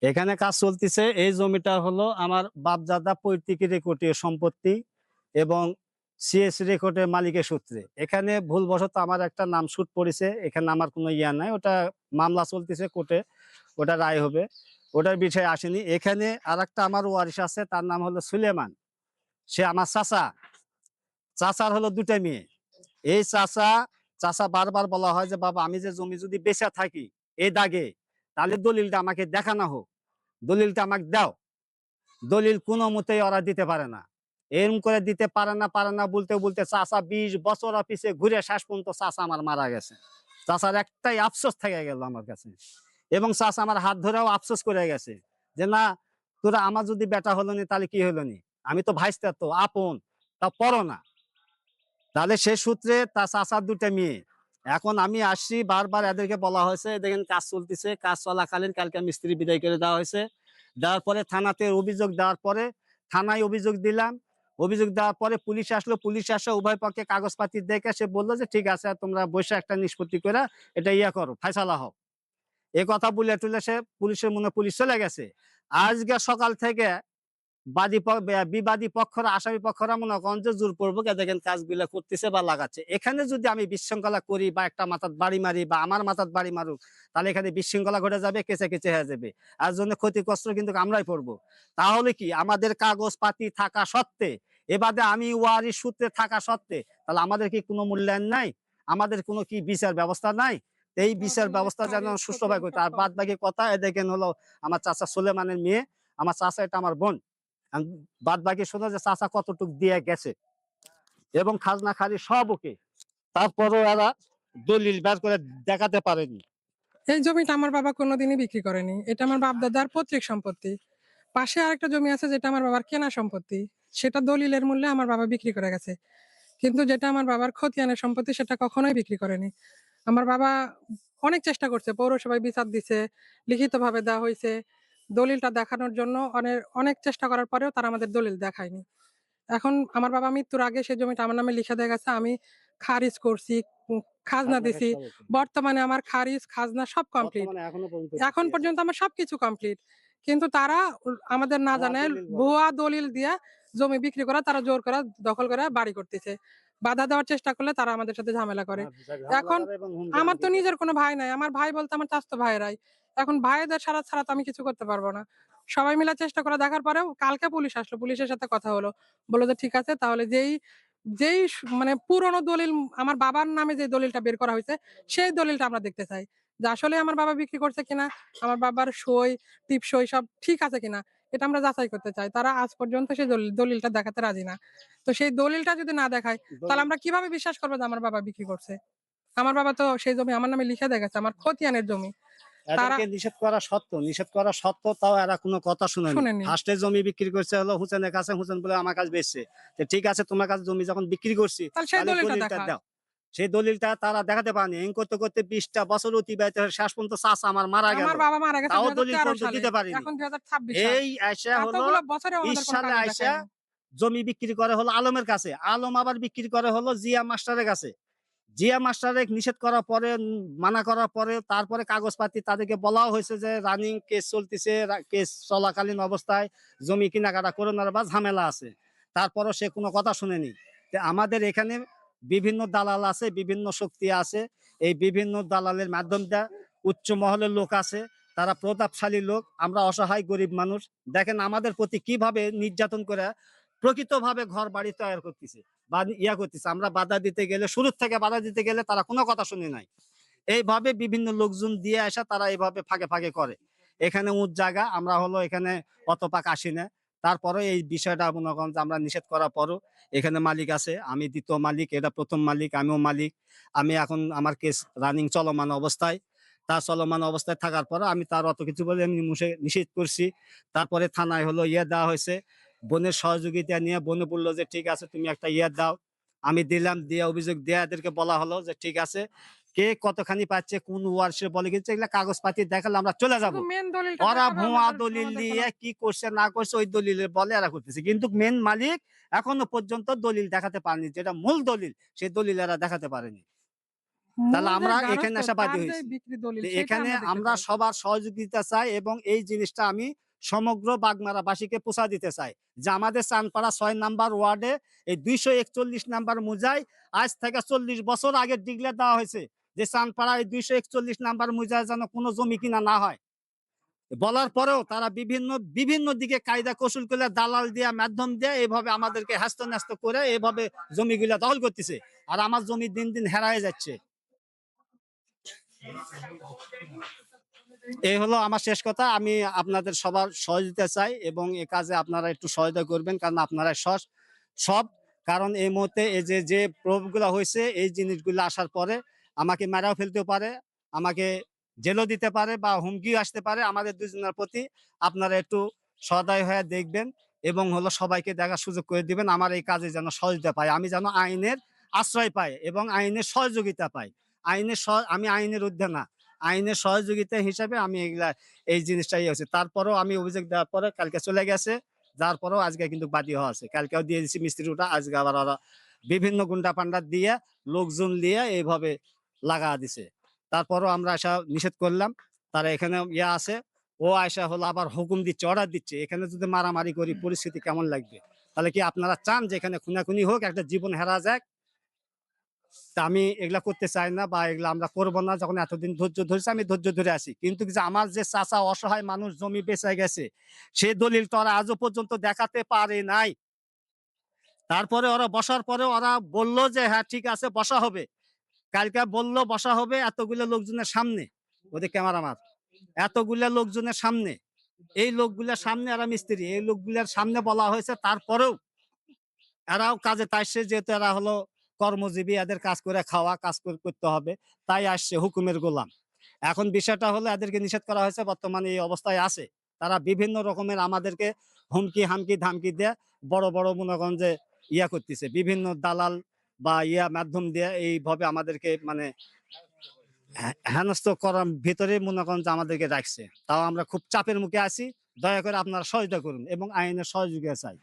এখানে কাজ চলতেছে। এই জমিটা হলো আমার বাপদাদা পৈতৃক রেকর্ডীয় সম্পত্তি এবং সিএস রেকর্ডের মালিকের সূত্রে। এখানে ভুলবশত আমার একটা নাম শুট পড়েছে, এখানে আমার কোনো ইয়া নাই, ওটা মামলা চলতেছে কোর্টে, ওটা রায় হবে, ওটার বিষয়ে আসেনি। এখানে আর একটা আমার ওয়ারিশ আছে, তার নাম হলো সুলেমান। সে আমার চাচা, চাচার হলো দুটা মেয়ে। এই চাচা বারবার বলা হয় যে বাবা আমি যে জমি যদি বেচা থাকি এই দাগে, তাহলে দলিলটা আমাকে দেখানো হোক, দলিলটা আমাকে দাও। দলিল কোনো মতেই ওরা দিতে পারে না, এরম করে দিতে পারে না বলতে বলতে চাচা 20 বছর অফিসে ঘুরে শেষ পর্যন্ত চাচা আমার মারা গেছে। চাচার একটাই আফসোস থেকে গেল আমার কাছে, এবং চাচা আমার হাত ধরেও আফসোস করে গেছে যে না, তোরা আমার যদি বেটা হলো নি তাহলে কি হলো নি, আমি তো ভাইস্তা, তো আপন, তা পড়ো না। তাহলে সে সূত্রে তার চাচার দুটা মেয়ে। এখন আমি আসছি, বারবার এদেরকে বলা হয়েছে, দেখেন কাজ চলতেছে, কাজ চলাকালীন কালকে মিস্ত্রি বিদায় করে দেওয়া হয়েছে। দেওয়ার পরে থানাতে অভিযোগ দেওয়ার পরে থানায় অভিযোগ দিলাম। অভিযোগ দেওয়ার পরে পুলিশ আসলো, পুলিশ আসে উভয় পক্ষে কাগজপাতি দেখে সে বললো যে ঠিক আছে, তোমরা বসে একটা নিষ্পত্তি করে এটা ইয়া করো, ফাইসালা হোক। এ কথা বলে টুলে সে পুলিশের মনে পুলিশ চলে গেছে। আজকে সকাল থেকে বিবাদী পক্ষরা, আসামি পক্ষরা মনে করেন যে জোরপূর্বক দেখেন কাজগুলো করতেছে বা লাগাচ্ছে। এখানে যদি আমি বিশৃঙ্খলা করি বা একটা মাথার বাড়ি মারি বা আমার মাথার বাড়ি মারুক, তাহলে এখানে বিশৃঙ্খলা ঘটে যাবে, কেচে কেচে হয়ে যাবে, আর জন্য ক্ষতিগ্রস্ত কিন্তু আমরাই পড়বো। তাহলে কি আমাদের কাগজ পাতি থাকা সত্ত্বে, এবারে আমি ওয়ারিশ সূত্রে থাকা সত্ত্বে, তাহলে আমাদের কি কোনো মূল্যায়ন নাই? আমাদের কোনো কি বিচার ব্যবস্থা নাই? এই বিচার ব্যবস্থা যেন সুষ্ঠুভাবে করতে। আর বাদ বাকি কথা এ দেখেন হলো আমার চাচা সুলেমানের মেয়ে, আমার চাচা এটা আমার বোন। বাদ বাকি শোনা যে চাচা কতটুক দিয়ে গেছে এবং খাজনা খালি সব ওকে, তারপরও এরা দলিল বের করে দেখাতে পারেনি। এই জমিটা আমার বাবা কোনোদিনই বিক্রি করেনি। এটা আমার বাপ দাদার পৈতৃক সম্পত্তি। পাশে আরেকটা জমি আছে যেটা আমার বাবার কেনা সম্পত্তি। সেটা দলিলের মূল্যে আমার বাবা বিক্রি করে গেছে। কিন্তু যেটা আমার বাবার খতিয়ানের সম্পত্তি সেটা কখনোই বিক্রি করেনি। আমার বাবা অনেক চেষ্টা করছে, পৌরসভায় বিচার দিছে, লিখিতভাবে দেওয়া হয়েছে। দলিলটা দেখানোর জন্য অনেক অনেক চেষ্টা করার পরেও তারা আমাদের দলিল দেখায়নি। এখন আমার বাবা মৃত্যুর আগে সেই জমিটা আমার নামে লিখে দিয়ে গেছে। আমি খারিজ করছি, খাজনা খাজনা দিছি। সব ওকে, বর্তমানে আমার খারিজ, খাজনা সব কমপ্লিট। বর্তমানে এখনো পর্যন্ত এখন ঠিকই আছে। পর্যন্ত আমার সবকিছু কমপ্লিট। কিন্তু তারা আমাদের না ভুয়া জানায় দলিল বলে, ভুয়া দলিল দিয়ে জমি বিক্রি করা, তারা জোর করা দখল করে বাড়ি করতেছে। বাধা দেওয়ার চেষ্টা করলে তারা আমাদের সাথে ঝামেলা করে। ঝামেলা এখন করে এবং হুমকি আমার ধামকি তো দিয়ে নিজের থাকে। কোনো ভাই নাই। আমার ভাই বলতে আমার চাচাতো ভাইয়েরাই। এখন ভাইদের ছাড়া তো আমি কিছু করতে পারবো না। সবাই মিলে চেষ্টা করে দেখার পরেও কালকে পুলিশ আসলো। পুলিশের সাথে কথা হলো। বলল যে ঠিক আছে, তাহলে যেই মানে পুরনো দলিল, আমার বাবার নামে যে দলিলটা বের করা হয়েছে সেই দলিলটা আমরা দেখতে চাই। যে আসলে আমার বাবা বিক্রি করছে কিনা, আমার বাবার সই, টিপসই সব ঠিক আছে কিনা, এটা আমরা যাচাই করতে চাই। তারা আজ পর্যন্ত সেই দলিলটা দেখাতে রাজি না। তো সেই দলিলটা যদি না দেখায়, তাহলে দলিল আমরা কিভাবে বিশ্বাস করবো যে আমার বাবা বিক্রি করছে? আমার বাবা তো সেই জমি আমার নামে লিখে দিয়ে গেছে, আমার খতিয়ানের জমি। তারা এদেরকে নিষেধ করা সত্ত্বেও তাও এরা কোনো কথা শুনেনি। শুনেনি। ফার্স্টে জমি বিক্রি করছে হলো হুসেনের কাছে, হুসেন বলে আমার কাছে বেচছে। তো ঠিক আছে, তোমার কাছে জমি যখন বিক্রি করছি তাহলে সেই তাহলে দলিলটা দলিলটা দেখা। দাও। সেই দলিলটা তারা দেখাতে পারেনি। এই করতে করতে 20টা বছর অতিবাহিত হয়ে শেষ পর্যন্ত চাচা আমার মারা গেল, আমার বাবা মারা গেছে তাও দলিল ২০১৩ পর্যন্ত সালে। দিতে পারিনি। এখন ২০২৬ সাল। এই আইসা হলো এতগুলো বছরেও 20 আমাদের কোনো সালে কাগজ আইসা দেখায়নি। জমি বিক্রি করে হলো আলমের কাছে, আলম আবার বিক্রি করে হলো জিয়া মাস্টারের কাছে। জিয়া মাস্টারে নিষেধ করার পরে, মানা করার পরে, তারপরে কাগজপাতি তাদেরকে বলাও হয়েছে যে রানিং কেস চলতেছে, কেস চলাকালীন অবস্থায় জমি কেনাকাটা করে নেওয়ার বা ঝামেলা আছে। তারপরও সে কোনো কথা শুনেনি। তো আমাদের এখানে বিভিন্ন দালাল আছে, বিভিন্ন শক্তি আছে। এই বিভিন্ন দালালের মাধ্যমটা উচ্চ মহলের লোক আছে, তারা প্রতাপশালী লোক, আমরা অসহায় গরিব মানুষ। দেখেন আমাদের প্রতি কিভাবে নির্যাতন করে প্রকৃতভাবে ঘর বাড়ি তৈরি করতেছে বা ইয়া করতেছে। আমরা বাধা দিতে গেলে, শুরুর থেকে বাধা দিতে গেলে তারা কোনো কথা শুনে নাই। এইভাবে বিভিন্ন লোকজন দিয়ে আসা, তারা এইভাবে ফাঁকে ফাঁকে করে। এখানে উঁচ জায়গা, আমরা হলো এখানে অত পাক আসি না। তারপরে এই বিষয়টা মনে করেন যে আমরা নিষেধ করার পরও এখানে মালিক আছে, আমি দ্বিতীয় মালিক, এটা প্রথম মালিক, আমিও মালিক। আমি এখন আমার কেস রানিং চলমান অবস্থায়, তার চলমান অবস্থায় থাকার পরে আমি তার অত কিছু বলে আমি নিষেধ করছি। তারপরে থানায় হলো ইয়ে দেওয়া হয়েছে, বোনের সহযোগিতা নিয়ে বোনে বললো যে ঠিক আছে তুমি একটা ইয়ে দাও। আমি দিলাম, দিয়ে অভিযোগ দিয়ে এদেরকে বলা হলো যে ঠিক আছে, কে কতখানি পাচ্ছে, কোন ওয়ার্ষে বলে গেছে, এগুলা কাগজপাতি দেখালে আমরা চলে যাব। শুধু মেইন দলিলটা ওরা দেখাবে, ভুয়া আমাদের দলিল আমাদের কোনো দিয়ে কি করছে না করছে ওই দলিলের বলে এরা করতেছে, কিন্তু মেন মালিক এখনো পর্যন্ত দলিল দেখাতে পারেনি, যেটা মূল দলিল সেই দলিল এরা দেখাতে পারেনি। তাহলে মূল যে আমরা এখানে গারস্থ আশাবাদী তার যে হয়েছি। বিক্রি দলিল তো সেটা এখানে আমরা দেখতে আমরা চাই। সবার সহযোগিতা চাই এবং এই জিনিসটা আমি সমগ্র বাগমারাবাসীকে পৌঁছা দিতে চাই যে আমাদের চানপাড়া ৬ নাম্বার ওয়ার্ডে এই ২৪১ নাম্বার মুজায় আজ থেকে ৪০ বছর আগে ডিক্লেয়ার দেওয়া হয়েছে যে চানপাড়া এই ২৪১ নাম্বার মুজায় যেন কোনো জমি কিনা না হয়। বলার পরেও তারা বিভিন্ন বিভিন্ন দিকে কায়দা কৌশল করে দালাল দিয়া মাধ্যম দিয়ে এইভাবে আমাদেরকে হ্যাস্ত ন্যস্ত করে এইভাবে জমিগুলা দখল করতেছে। আর আমার জমি দিন দিন হেরায় যাচ্ছে। এই হলো আমার শেষ কথা। আমি আপনাদের সবার সহযোগিতা চাই এবং এ কাজে আপনারা একটু সহায়তা করবেন। কারণ আপনারা সব কারণ এই মুহূর্তে এই যে প্রভাবগুলা হয়েছে এই জিনিসগুলো আসার পরে আমাকে মেরেও ফেলতেও পারে, আমাকে জেলও দিতে পারে বা হুমকিও আসতে পারে। আমাদের দুজনের প্রতি আপনারা একটু সদয় হয়ে দেখবেন এবং হলো সবাইকে দেখার সুযোগ করে দিবেন। আমার এই কাজে যেন সহযোগিতা পাই। আমি যেন আইনের আশ্রয় পাই এবং আইনের সহযোগিতা পাই। আমি আইনের ঊর্ধ্বে না। আইনের সহযোগিতা হিসাবে আমি এগুলা এই জিনিসটাই হচ্ছে। তারপরেও আমি অভিযোগ দেওয়ার পরে কালকে চলে গেছে। যার পরেও আজকে কিন্তু বাদী হওয়া আছে। কালকেও দিয়ে দিছি মিস্ত্রিটা, আজকে আবার ওরা বিভিন্ন গুন্ডা পান্ডা দিয়ে লোকজন দিয়ে এইভাবে লাগা দিছে। তারপরেও আমরা আশা নিষেধ করলাম। তারা এখানে আছে। ও আয়সা হলো আবার হুকুম দিচ্ছে, অর্ডার দিচ্ছে। এখানে যদি মারামারি করি পরিস্থিতি কেমন লাগবে? তাহলে কি আপনারা চান যে এখানে খুনাখুনি হোক, একটা জীবন হেরা যাক? তা আমি এগুলা করতে চাই না বা এগুলা আমরা করবো না। যখন এতদিন ধৈর্য ধরেছি আমি ধৈর্য ধরে আছি। কিন্তু যে আমার যে চাচা অসহায় মানুষ জমি বেচে গেছে সে দলিল তো ওরা আজও পর্যন্ত দেখাতে পারে নাই। তারপরে ওরা বসার পরে ওরা বলল যে হ্যাঁ ঠিক আছে বসা হবে। কালকে বলল বসা হবে এতগুলো লোকজনের সামনে। ওদের ক্যামেরাম্যান এতগুলা লোকজনের সামনে। এই লোকগুলার সামনে এরা মিস্ত্রি। এই লোকগুলার সামনে বলা হয়েছে তারপরেও এরাও কাজে তাইছে যেহেতু এরা হলো কর্মজীবী, এদের কাজ করে খাওয়া, করতে হবে। তাই আসছে হুকুমের গোলাম। এখন বিষয়টা হলো এদেরকে নিষেধ করা হয়েছে বর্তমানে এই অবস্থায় আছে। তারা বিভিন্ন রকমের আমাদেরকে হুমকি, হামকি, ধামকি দিয়ে বড়, বড় মনে করেন যে করতেছে। বিভিন্ন দালাল বা মাধ্যম দিয়ে এইভাবে আমাদেরকে মানে হেনস্থ করার ভিতরে মনে করেন যে আমাদেরকে রাখছে। তাও আমরা খুব চাপের মুখে আছি। দয়া করে আপনারা সহযোগিতা করুন এবং আইনের সহযোগিতা চাই।